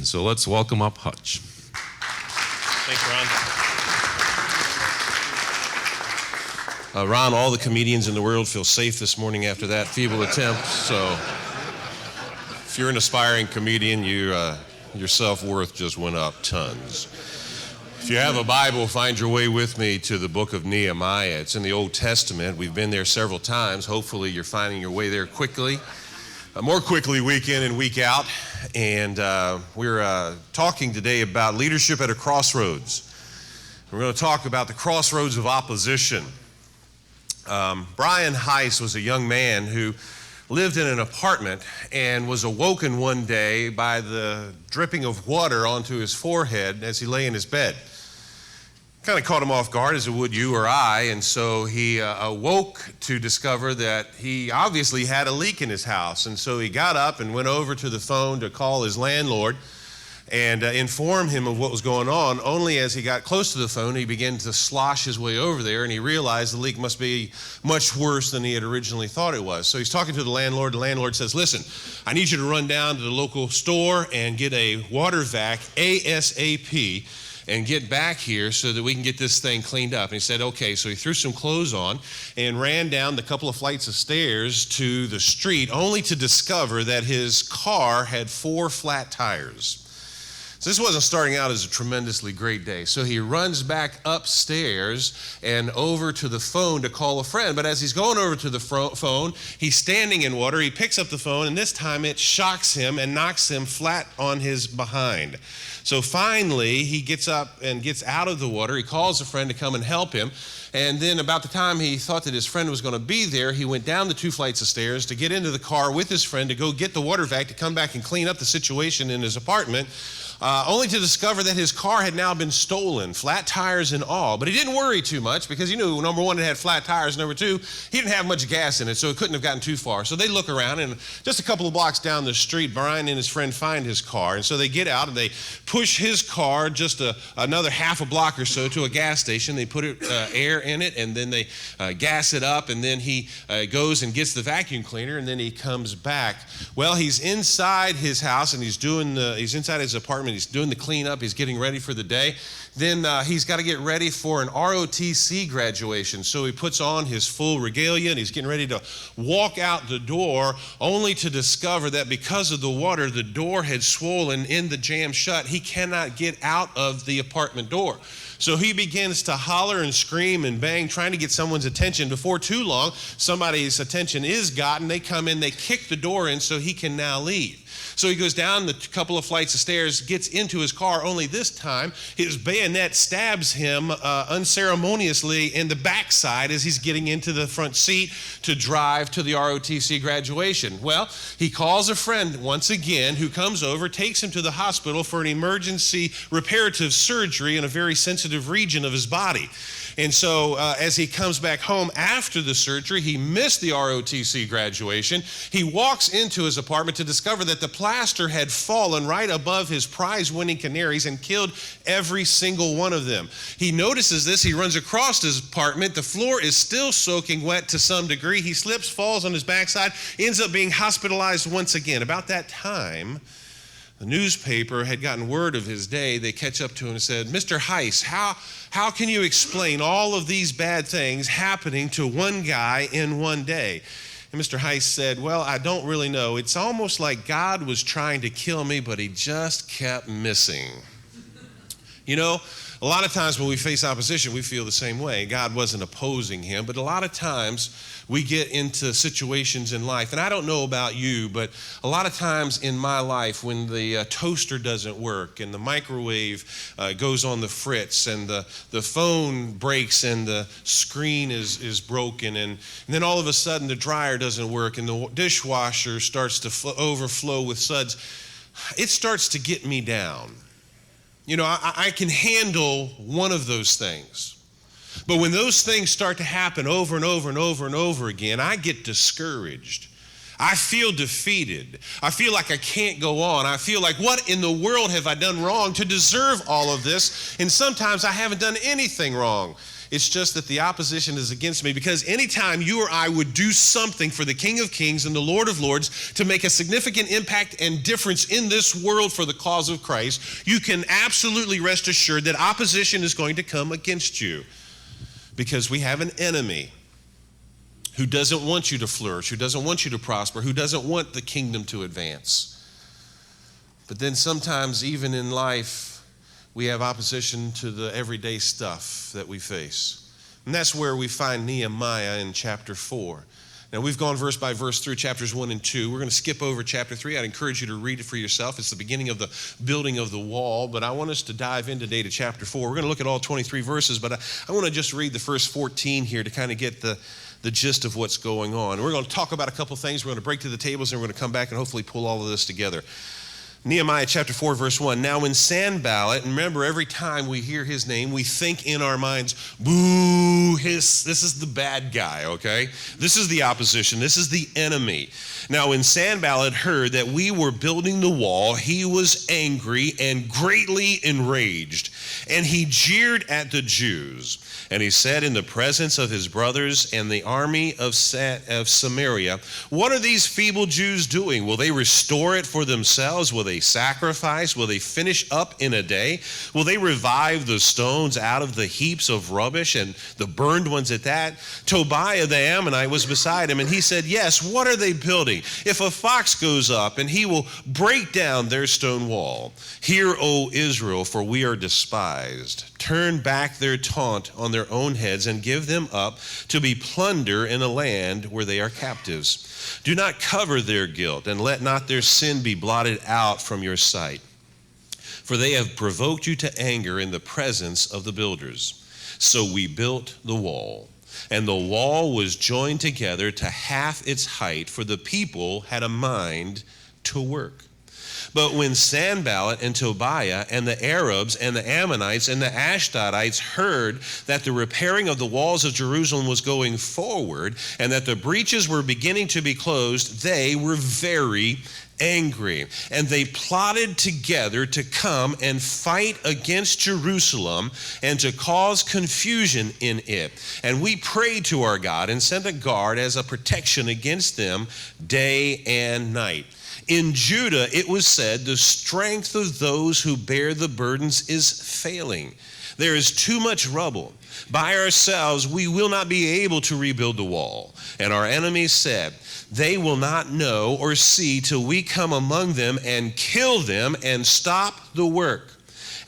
So let's welcome up Hutch. Thanks, Ron. Ron, all the comedians in the world feel safe this morning after that feeble attempt. So if you're an aspiring comedian, your self-worth just went up tons. If you have a Bible, find your way with me to the Book of Nehemiah. It's in the Old Testament. We've been there several times. Hopefully you're finding your way there quickly. More quickly week in and week out. And we're talking today about leadership at a crossroads. We're going to talk about the crossroads of opposition. Brian Heiss was a young man who lived in an apartment and was awoken one day by the dripping of water onto his forehead as he lay in his bed. Kind of caught him off guard, as it would you or I, and so he awoke to discover that he obviously had a leak in his house. And so he got up and went over to the phone to call his landlord and inform him of what was going on. Only as he got close to the phone, he began to slosh his way over there, and he realized the leak must be much worse than he had originally thought it was. So he's talking to the landlord. The landlord says, "Listen, I need you to run down to the local store and get a water vac ASAP and get back here so that we can get this thing cleaned up." And he said, okay. So he threw some clothes on and ran down the couple of flights of stairs to the street, only to discover that his car had 4 flat tires. So this wasn't starting out as a tremendously great day. So he runs back upstairs and over to the phone to call a friend. But as he's going over to the phone, he's standing in water. He picks up the phone, and this time it shocks him and knocks him flat on his behind. So finally, he gets up and gets out of the water. He calls a friend to come and help him. And then about the time he thought that his friend was going to be there, he went down the 2 flights of stairs to get into the car with his friend to go get the water vac to come back and clean up the situation in his apartment, only to discover that his car had now been stolen, flat tires and all. But he didn't worry too much because he knew, number one, it had flat tires. Number two, he didn't have much gas in it, so it couldn't have gotten too far. So they look around, and just a couple of blocks down the street, Brian and his friend find his car. And so they get out, and they push his car just another half a block or so to a gas station. They put air in it, and then they gas it up, and then he goes and gets the vacuum cleaner, and then he comes back. Well, he's inside his house, and he's inside his apartment. He's doing the cleanup. He's getting ready for the day. Then he's got to get ready for an ROTC graduation. So he puts on his full regalia, and he's getting ready to walk out the door, only to discover that because of the water, the door had swollen in the jam shut. He cannot get out of the apartment door. So he begins to holler and scream and bang, trying to get someone's attention. Before too long, somebody's attention is gotten. They come in, they kick the door in so he can now leave. So he goes down the couple of flights of stairs, gets into his car, only this time his bayonet stabs him unceremoniously in the backside as he's getting into the front seat to drive to the ROTC graduation. Well, he calls a friend once again who comes over, takes him to the hospital for an emergency reparative surgery in a very sensitive region of his body. And so as he comes back home after the surgery, he missed the ROTC graduation. He walks into his apartment to discover that the plaster had fallen right above his prize-winning canaries and killed every single one of them. He notices this. He runs across his apartment. The floor is still soaking wet to some degree. He slips, falls on his backside, ends up being hospitalized once again. About that time, the newspaper had gotten word of his day. They catch up to him and said, "Mr. Heiss, how can you explain all of these bad things happening to one guy in one day?" And Mr. Heiss said, "Well, I don't really know. It's almost like God was trying to kill me, but he just kept missing." You know, a lot of times when we face opposition, we feel the same way. God wasn't opposing him, but a lot of times we get into situations in life, and I don't know about you, but a lot of times in my life when the toaster doesn't work and the microwave goes on the fritz and the phone breaks and the screen is broken and then all of a sudden the dryer doesn't work and the dishwasher starts to overflow with suds, it starts to get me down. You know, I can handle one of those things. But when those things start to happen over and over and over and over again, I get discouraged. I feel defeated. I feel like I can't go on. I feel like, what in the world have I done wrong to deserve all of this? And sometimes I haven't done anything wrong. It's just that the opposition is against me, because anytime you or I would do something for the King of Kings and the Lord of Lords to make a significant impact and difference in this world for the cause of Christ, you can absolutely rest assured that opposition is going to come against you, because we have an enemy who doesn't want you to flourish, who doesn't want you to prosper, who doesn't want the kingdom to advance. But then sometimes, even in life, we have opposition to the everyday stuff that we face. And that's where we find Nehemiah in chapter 4. Now, we've gone verse by verse through chapters 1 and 2. We're going to skip over chapter 3. I'd encourage you to read it for yourself. It's the beginning of the building of the wall, but I want us to dive in today to chapter 4. We're going to look at all 23 verses, but I want to just read the first 14 here to kind of get the gist of what's going on. We're going to talk about a couple things. We're going to break to the tables, and we're going to come back and hopefully pull all of this together. Nehemiah chapter 4, verse 1. Now when Sanballat, and remember, every time we hear his name, we think in our minds, boo, this is the bad guy, okay? This is the opposition. This is the enemy. Now when Sanballat heard that we were building the wall, he was angry and greatly enraged, and he jeered at the Jews. And he said in the presence of his brothers and the army of Samaria, what are these feeble Jews doing? Will they restore it for themselves? Will they sacrifice? Will they finish up in a day? Will they revive the stones out of the heaps of rubbish, and the burned ones at that? Tobiah the Ammonite was beside him, and he said, yes, what are they building? If a fox goes up, and he will break down their stone wall. Hear, O Israel, for we are despised. Turn back their taunt on their own heads, and give them up to be plunder in a land where they are captives. Do not cover their guilt, and let not their sin be blotted out from your sight. For they have provoked you to anger in the presence of the builders. So we built the wall, and the wall was joined together to half its height, for the people had a mind to work. But when Sanballat and Tobiah and the Arabs and the Ammonites and the Ashdodites heard that the repairing of the walls of Jerusalem was going forward, and that the breaches were beginning to be closed, they were very angry. And they plotted together to come and fight against Jerusalem and to cause confusion in it. And we prayed to our God and sent a guard as a protection against them day and night. In Judah, it was said, the strength of those who bear the burdens is failing. There is too much rubble. By ourselves, we will not be able to rebuild the wall. And our enemies said, they will not know or see till we come among them and kill them and stop the work.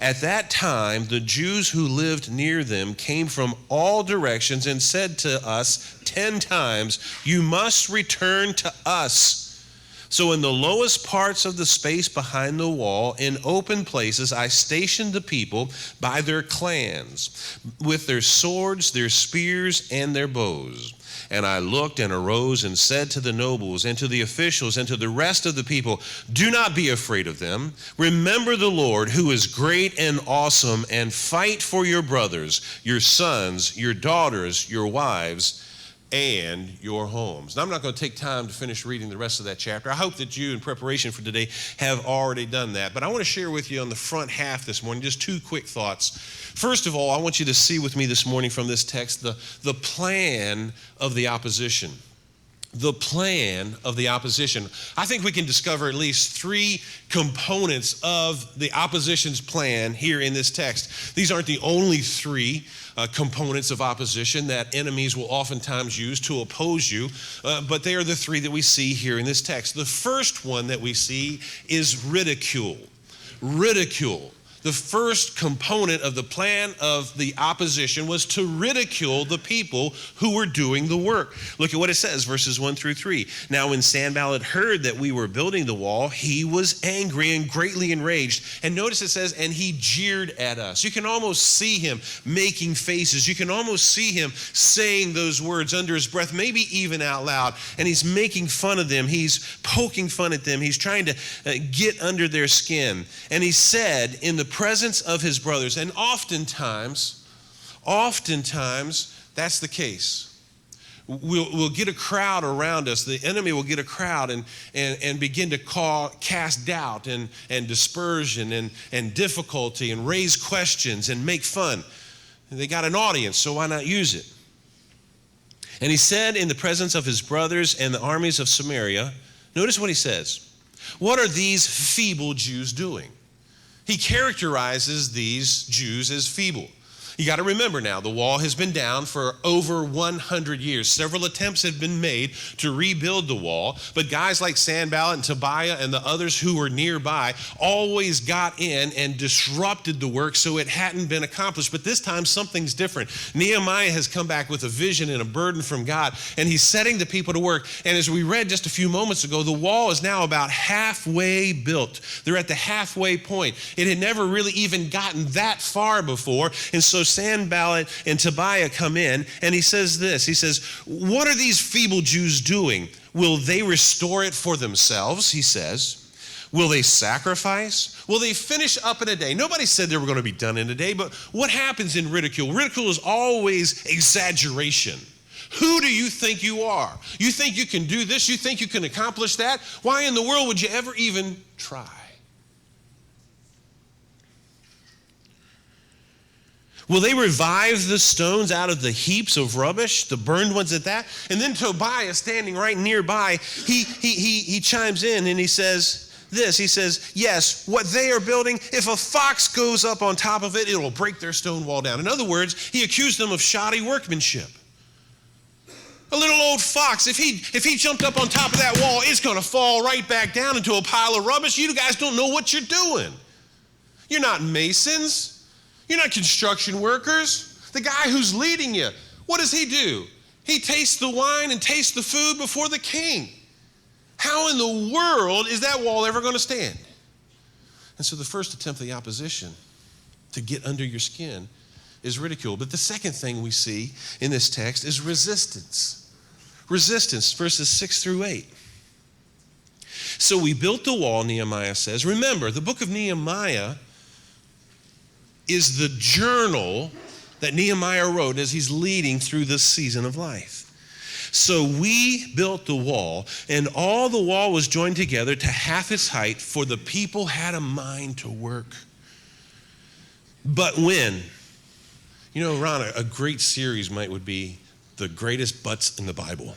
At that time, the Jews who lived near them came from all directions and said to us 10 times, you must return to us. So in the lowest parts of the space behind the wall, in open places, I stationed the people by their clans, with their swords, their spears, and their bows. And I looked and arose and said to the nobles and to the officials and to the rest of the people, do not be afraid of them. Remember the Lord, who is great and awesome, and fight for your brothers, your sons, your daughters, your wives, and your homes. Now, I'm not going to take time to finish reading the rest of that chapter. I hope that you, in preparation for today, have already done that. But I want to share with you on the front half this morning just two quick thoughts. First of all, I want you to see with me this morning from this text the plan of the opposition. The plan of the opposition. I think we can discover at least three components of the opposition's plan here in this text. These aren't the only three components of opposition that enemies will oftentimes use to oppose you, but they are the three that we see here in this text. The first one that we see is ridicule. Ridicule. The first component of the plan of the opposition was to ridicule the people who were doing the work. Look at what it says, verses 1 through 3. Now when Sanballat heard that we were building the wall, he was angry and greatly enraged. And notice it says, and he jeered at us. You can almost see him making faces. You can almost see him saying those words under his breath, maybe even out loud. And he's making fun of them. He's poking fun at them. He's trying to get under their skin. And he said in the presence of his brothers, and oftentimes that's the case. We'll get a crowd around us. The enemy will get a crowd and begin to cast doubt and dispersion and difficulty and raise questions and make fun. They got an audience, so why not use it? And he said in the presence of his brothers and the armies of Samaria, notice what he says. What are these feeble Jews doing? He characterizes these Jews as feeble. You got to remember now, the wall has been down for over 100 years. Several attempts have been made to rebuild the wall, but guys like Sanballat and Tobiah and the others who were nearby always got in and disrupted the work so it hadn't been accomplished. But this time, something's different. Nehemiah has come back with a vision and a burden from God, and he's setting the people to work. And as we read just a few moments ago, the wall is now about halfway built. They're at the halfway point. It had never really even gotten that far before, and so Sanballat and Tobiah come in, and he says this. He says, what are these feeble Jews doing? Will they restore it for themselves, he says. Will they sacrifice? Will they finish up in a day? Nobody said they were going to be done in a day, but what happens in ridicule? Ridicule is always exaggeration. Who do you think you are? You think you can do this? You think you can accomplish that? Why in the world would you ever even try? Will they revive the stones out of the heaps of rubbish, the burned ones at that? And then Tobiah, standing right nearby, he chimes in and he says this. He says, yes, what they are building, if a fox goes up on top of it, it will break their stone wall down. In other words, he accused them of shoddy workmanship. A little old fox, if he jumped up on top of that wall, it's going to fall right back down into a pile of rubbish. You guys don't know what you're doing. You're not masons. You're not construction workers. The guy who's leading you, what does he do? He tastes the wine and tastes the food before the king. How in the world is that wall ever going to stand? And so the first attempt of the opposition to get under your skin is ridicule. But the second thing we see in this text is resistance. Resistance, verses 6 through 8. So we built the wall, Nehemiah says. Remember, the book of Nehemiah is the journal that Nehemiah wrote as he's leading through this season of life. So we built the wall, and all the wall was joined together to half its height, for the people had a mind to work. But when, you know, Ron, a great series would be the greatest buts in the Bible.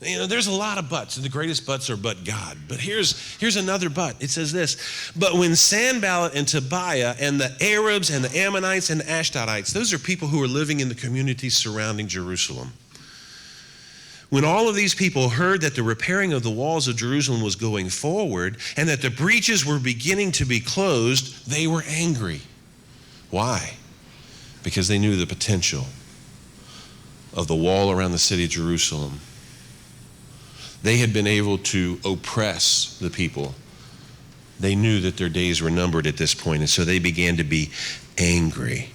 You know, there's a lot of buts, and the greatest buts are but God. But here's another but. It says this, but when Sanballat and Tobiah and the Arabs and the Ammonites and the Ashdodites, those are people who are living in the communities surrounding Jerusalem. When all of these people heard that the repairing of the walls of Jerusalem was going forward and that the breaches were beginning to be closed, they were angry. Why? Because they knew the potential of the wall around the city of Jerusalem. They had been able to oppress the people. They knew that their days were numbered at this point, and so they began to be angry.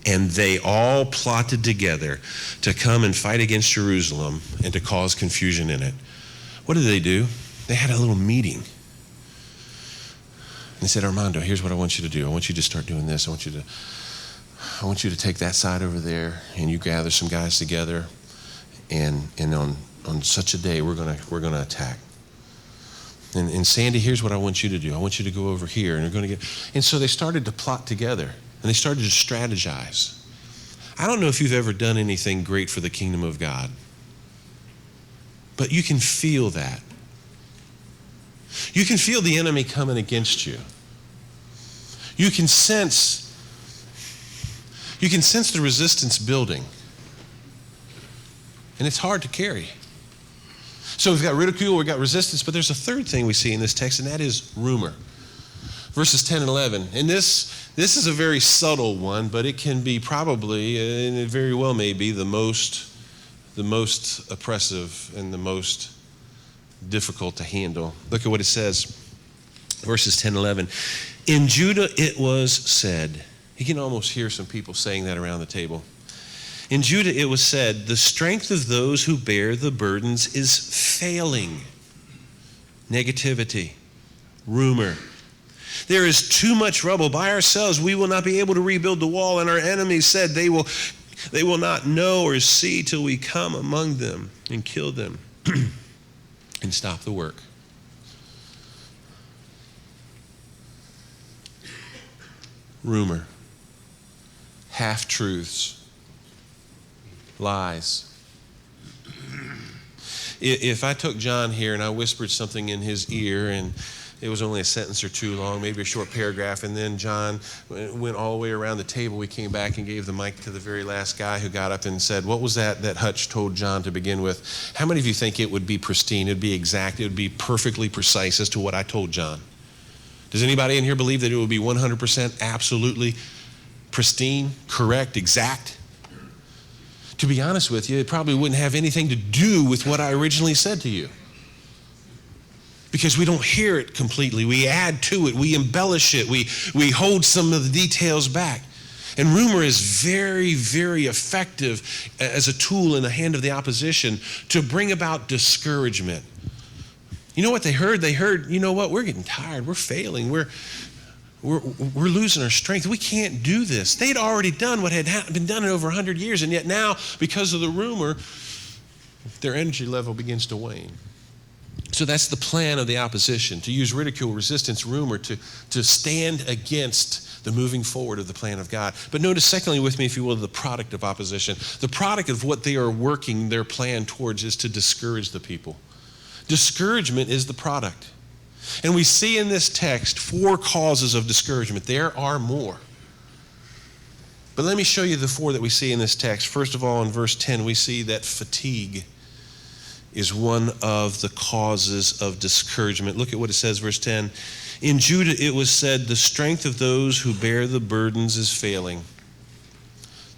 And they all plotted together to come and fight against Jerusalem and to cause confusion in it. What did they do? They had a little meeting. They said, Armando, here's what I want you to do. I want you to start doing this. I want you to take that side over there, and you gather some guys together, and on such a day, we're gonna attack. And Sandy, here's what I want you to do. I want you to go over here, and we're going to get. And so they started to plot together, and they started to strategize. I don't know if you've ever done anything great for the kingdom of God, but you can feel that. You can feel the enemy coming against you. You can sense the resistance building, and it's hard to carry. So we've got ridicule, we've got resistance, but there's a third thing we see in this text, and that is rumor. Verses 10 and 11. And this is a very subtle one, but it can be probably, and it very well may be, the most oppressive and the most difficult to handle. Look at what it says. Verses 10 and 11. In Judah it was said, you can almost hear some people saying that around the table. In Judah it was said, the strength of those who bear the burdens is failing. Negativity, rumor. There is too much rubble. By ourselves we will not be able to rebuild the wall, and our enemies said they will not know or see till we come among them and kill them and stop the work. Rumor. half-truths, lies. If I took John here and I whispered something in his ear and it was only a sentence or two long, maybe a short paragraph, and then John went all the way around the table, we came back and gave the mic to the very last guy who got up and said, what was that Hutch told John to begin with? How many of you think it would be pristine, it would be exact, it would be perfectly precise as to what I told John? Does anybody in here believe that it would be 100% absolutely pristine, correct, exact? To be honest with you, it probably wouldn't have anything to do with what I originally said to you. Because we don't hear it completely. We add to it. We embellish it. We hold some of the details back. And rumor is very, very effective as a tool in the hand of the opposition to bring about discouragement. You know what they heard? They heard, you know what? We're getting tired. We're failing. We're losing our strength. We can't do this. They'd already done what had been done in over 100 years, and yet now, because of the rumor, their energy level begins to wane. So that's the plan of the opposition, to use ridicule, resistance, rumor to stand against the moving forward of the plan of God. But notice, secondly, with me, if you will, the product of opposition. The product of what they are working their plan towards is to discourage the people. Discouragement is the product. And we see in this text 4 causes of discouragement. There are more. But let me show you the 4 that we see in this text. First of all, in verse 10, we see that fatigue is one of the causes of discouragement. Look at what it says, verse 10. In Judah it was said, the strength of those who bear the burdens is failing.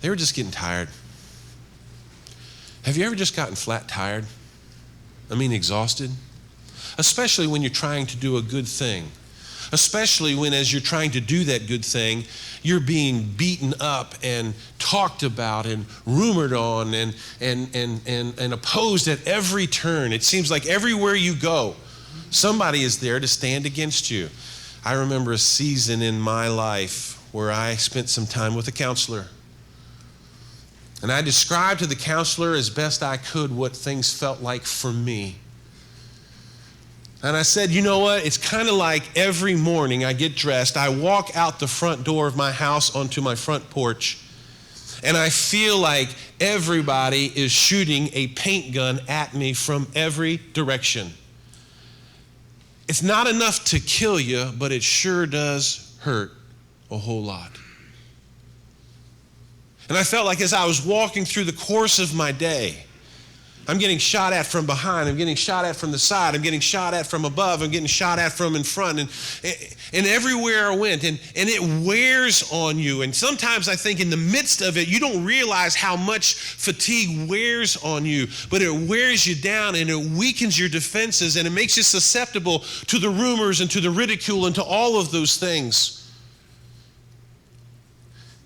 They were just getting tired. Have you ever just gotten flat tired? I mean, exhausted? Especially when you're trying to do a good thing. Especially when, as you're trying to do that good thing, you're being beaten up and talked about and rumored on and opposed at every turn. It seems like everywhere you go, somebody is there to stand against you. I remember a season in my life where I spent some time with a counselor. And I described to the counselor as best I could what things felt like for me. And I said, you know what? It's kind of like every morning I get dressed, I walk out the front door of my house onto my front porch, and I feel like everybody is shooting a paint gun at me from every direction. It's not enough to kill you, but it sure does hurt a whole lot. And I felt like as I was walking through the course of my day, I'm getting shot at from behind, I'm getting shot at from the side, I'm getting shot at from above, I'm getting shot at from in front, and everywhere I went, and it wears on you. And sometimes I think in the midst of it, you don't realize how much fatigue wears on you, but it wears you down and it weakens your defenses and it makes you susceptible to the rumors and to the ridicule and to all of those things.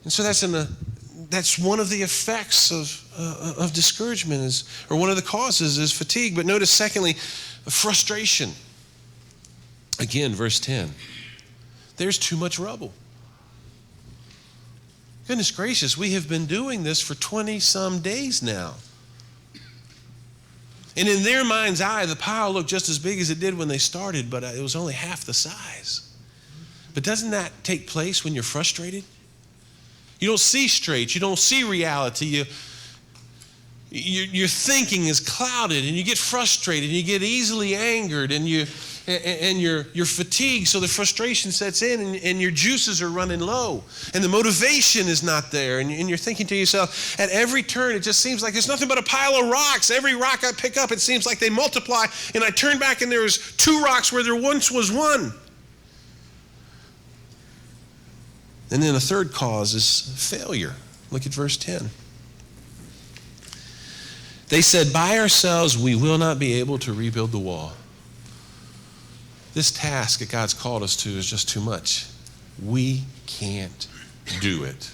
And so that's one of the effects of discouragement, or one of the causes is fatigue. But notice, secondly, frustration. Again, verse 10. There's too much rubble. Goodness gracious, we have been doing this for 20-some days now. And in their mind's eye, the pile looked just as big as it did when they started, but it was only half the size. But doesn't that take place when you're frustrated? You don't see straight. You don't see reality. Your thinking is clouded, and you get frustrated, and you get easily angered, and you're fatigued. So the frustration sets in, and your juices are running low, and the motivation is not there. And you're thinking to yourself, at every turn, it just seems like there's nothing but a pile of rocks. Every rock I pick up, it seems like they multiply. And I turn back, and there's 2 rocks where there once was 1. And then the third cause is failure. Look at verse 10. They said, by ourselves we will not be able to rebuild the wall. This task that God's called us to is just too much. We can't do it.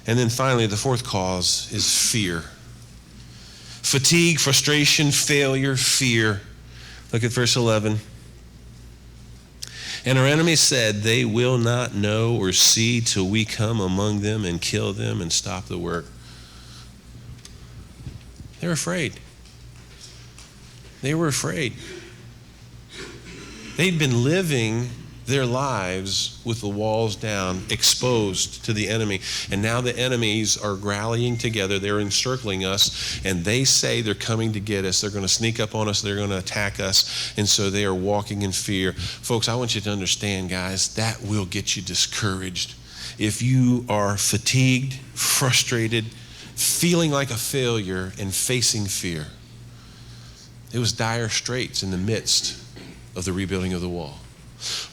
And then finally, the fourth cause is fear. Fatigue, frustration, failure, fear. Look at verse 11. And our enemies said, they will not know or see till we come among them and kill them and stop the work. They're afraid. They were afraid. They'd been living their lives with the walls down, exposed to the enemy. And now the enemies are rallying together. They're encircling us, and they say they're coming to get us. They're going to sneak up on us. They're going to attack us. And so they are walking in fear. Folks, I want you to understand, guys, that will get you discouraged. If you are fatigued, frustrated, feeling like a failure, and facing fear. It was dire straits in the midst of the rebuilding of the wall.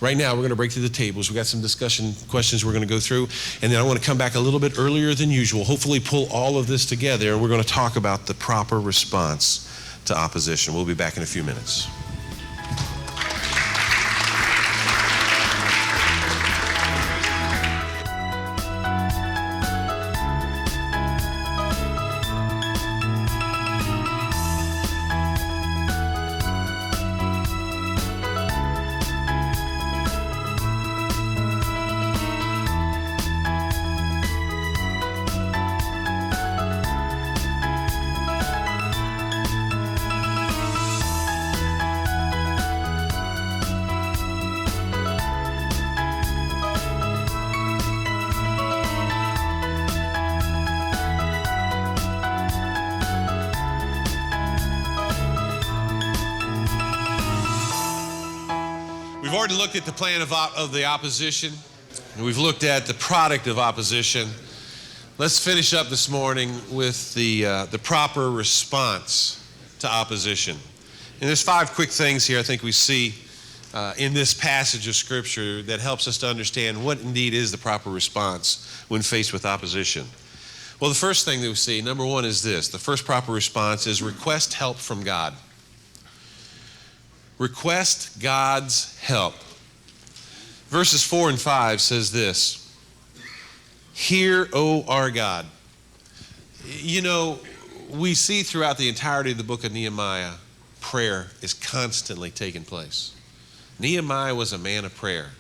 Right now, we're going to break through the tables. We've got some discussion questions we're going to go through, and then I want to come back a little bit earlier than usual, hopefully pull all of this together, and we're going to talk about the proper response to opposition. We'll be back in a few minutes. We've already looked at the plan of the opposition, and we've looked at the product of opposition. Let's finish up this morning with the proper response to opposition. And there's 5 quick things here I think we see in this passage of Scripture that helps us to understand what indeed is the proper response when faced with opposition. Well, the first thing that we see, number 1, is this. The first proper response is request help from God. Request God's help. Verses 4 and 5 says this: Hear, O our God. You know, we see throughout the entirety of the book of Nehemiah, prayer is constantly taking place. Nehemiah was a man of prayer.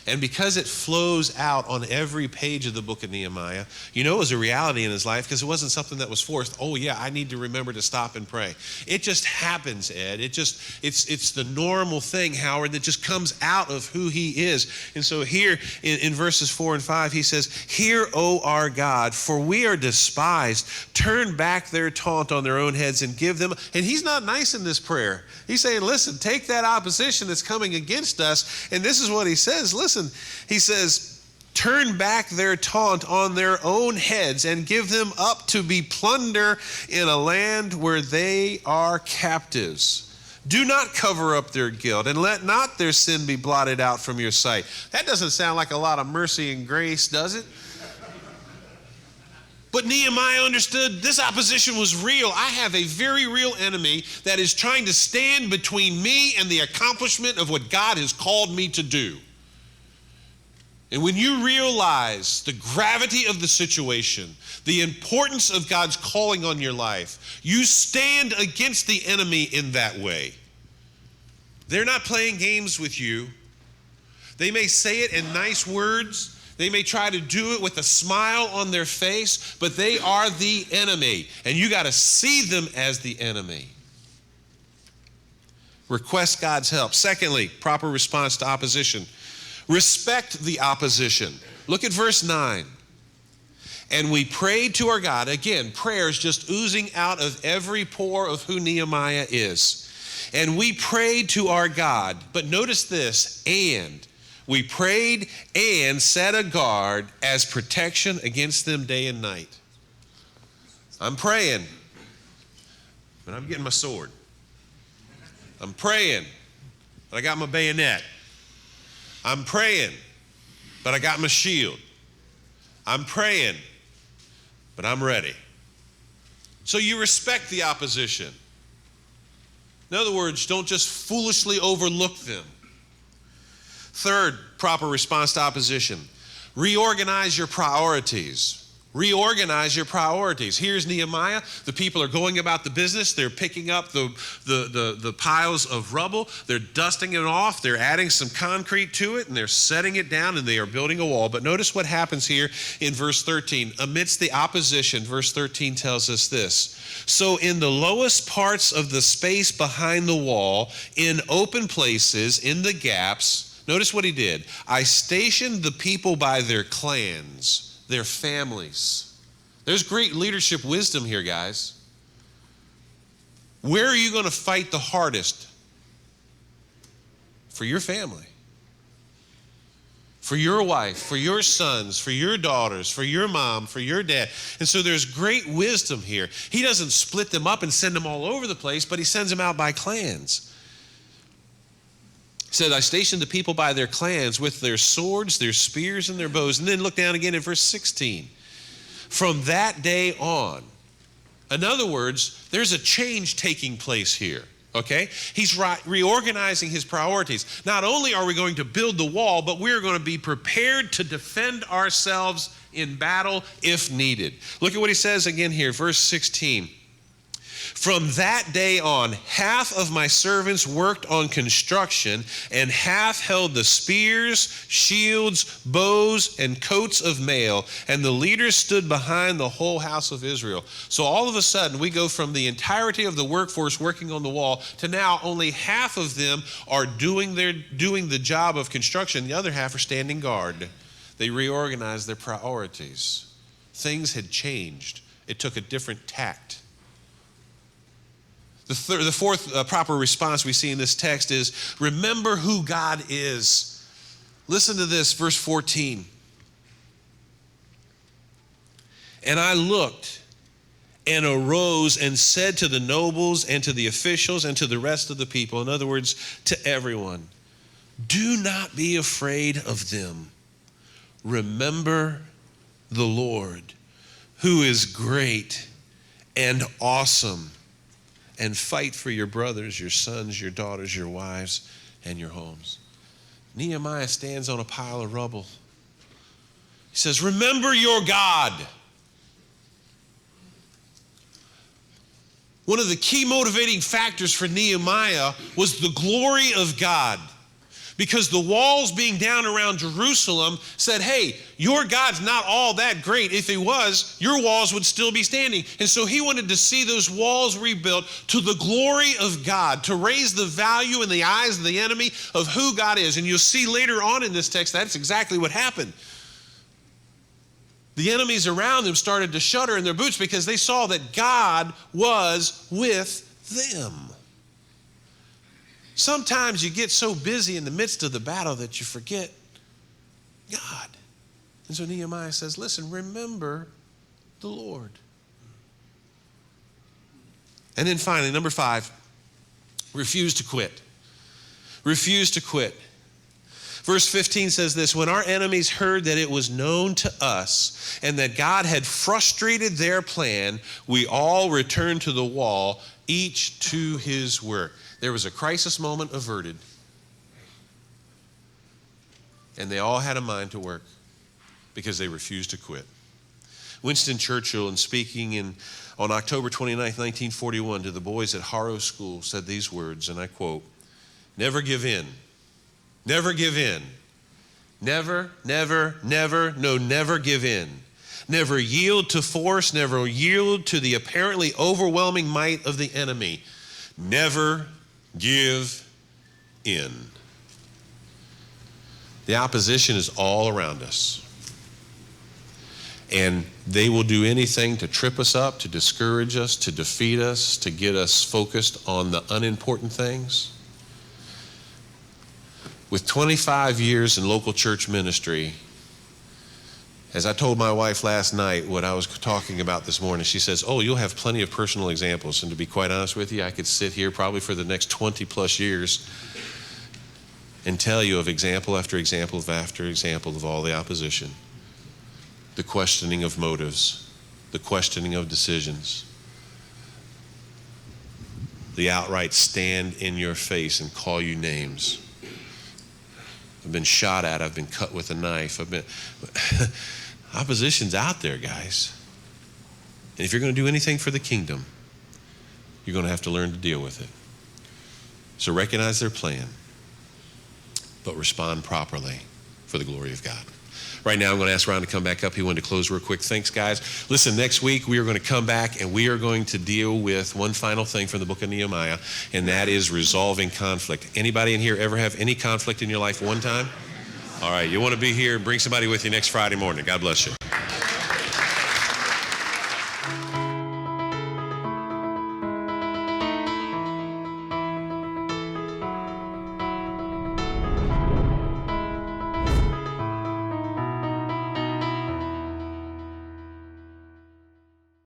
And because it flows out on every page of the book of Nehemiah, you know it was a reality in his life because it wasn't something that was forced. Oh yeah, I need to remember to stop and pray. It just happens, Ed. It's the normal thing, Howard, that just comes out of who he is. And so here in verses 4 and 5, he says, Hear, O our God, for we are despised. Turn back their taunt on their own heads and give them. And he's not nice in this prayer. He's saying, listen, take that opposition that's coming against us. And this is what he says. Listen, he says, turn back their taunt on their own heads and give them up to be plunder in a land where they are captives. Do not cover up their guilt, and let not their sin be blotted out from your sight. That doesn't sound like a lot of mercy and grace, does it? But Nehemiah understood this opposition was real. I have a very real enemy that is trying to stand between me and the accomplishment of what God has called me to do. And when you realize the gravity of the situation, the importance of God's calling on your life, you stand against the enemy in that way. They're not playing games with you. They may say it in nice words. They may try to do it with a smile on their face, but they are the enemy, and you got to see them as the enemy. Request God's help. Secondly, proper response to opposition. Respect the opposition. Look at verse 9. And we prayed to our God. Again, prayer is just oozing out of every pore of who Nehemiah is. And we prayed to our God. But notice this, and. We prayed and set a guard as protection against them day and night. I'm praying, but I'm getting my sword. I'm praying, but I got my bayonet. I'm praying, but I got my shield. I'm praying, but I'm ready. So you respect the opposition. In other words, don't just foolishly overlook them. Third, proper response to opposition. Reorganize your priorities. Reorganize your priorities. Here's Nehemiah. The people are going about the business. They're picking up the piles of rubble. They're dusting it off. They're adding some concrete to it, and they're setting it down, and they are building a wall. But notice what happens here in verse 13. Amidst the opposition, verse 13 tells us this. So in the lowest parts of the space behind the wall, in open places, in the gaps, Notice what he did. I stationed the people by their clans, their families. There's great leadership wisdom here, guys. Where are you going to fight the hardest? For your family. For your wife, for your sons, for your daughters, for your mom, for your dad. And so there's great wisdom here. He doesn't split them up and send them all over the place, but he sends them out by clans. He said, I stationed the people by their clans with their swords, their spears, and their bows. And then look down again in verse 16. From that day on. In other words, there's a change taking place here. Okay? He's reorganizing his priorities. Not only are we going to build the wall, but we're going to be prepared to defend ourselves in battle if needed. Look at what he says again here, verse 16. From that day on, half of my servants worked on construction, and half held the spears, shields, bows, and coats of mail, and the leaders stood behind the whole house of Israel. So all of a sudden, we go from the entirety of the workforce working on the wall to now only half of them are doing the job of construction. The other half are standing guard. They reorganized their priorities. Things had changed. It took a different tact. The fourth proper response we see in this text is, remember who God is. Listen to this, verse 14. And I looked and arose and said to the nobles and to the officials and to the rest of the people, in other words, to everyone, do not be afraid of them. Remember the Lord, who is great and awesome. And fight for your brothers, your sons, your daughters, your wives, and your homes. Nehemiah stands on a pile of rubble. He says, remember your God. One of the key motivating factors for Nehemiah was the glory of God. Because the walls being down around Jerusalem said, hey, your God's not all that great. If he was, your walls would still be standing. And so he wanted to see those walls rebuilt to the glory of God, to raise the value in the eyes of the enemy of who God is. And you'll see later on in this text, that's exactly what happened. The enemies around them started to shudder in their boots because they saw that God was with them. Sometimes you get so busy in the midst of the battle that you forget God. And so Nehemiah says, listen, remember the Lord. And then finally, number 5, refuse to quit. Refuse to quit. Verse 15 says this, when our enemies heard that it was known to us and that God had frustrated their plan, we all returned to the wall, each to his work. There was a crisis moment averted, and they all had a mind to work because they refused to quit. Winston Churchill, in speaking on October 29, 1941, to the boys at Harrow School, said these words, and I quote, never give in. Never give in. Never, never, never, no, never give in. Never yield to force, never yield to the apparently overwhelming might of the enemy. Never give in. The opposition is all around us. And they will do anything to trip us up, to discourage us, to defeat us, to get us focused on the unimportant things. With 25 years in local church ministry, as I told my wife last night what I was talking about this morning, she says, oh, you'll have plenty of personal examples. And to be quite honest with you, I could sit here probably for the next 20 plus years and tell you of example after example after example of all the opposition. The questioning of motives, the questioning of decisions, the outright stand in your face and call you names. I've been shot at, I've been cut with a knife, opposition's out there, guys. And if you're going to do anything for the kingdom, you're going to have to learn to deal with it. So recognize their plan, but respond properly. for the glory of God. Right now, I'm going to ask Ron to come back up. He wanted to close real quick. Thanks, guys. Listen, next week we are going to come back and we are going to deal with one final thing from the book of Nehemiah, and that is resolving conflict. Anybody in here ever have any conflict in your life one time? All right, you want to be here, bring somebody with you next Friday morning. God bless you.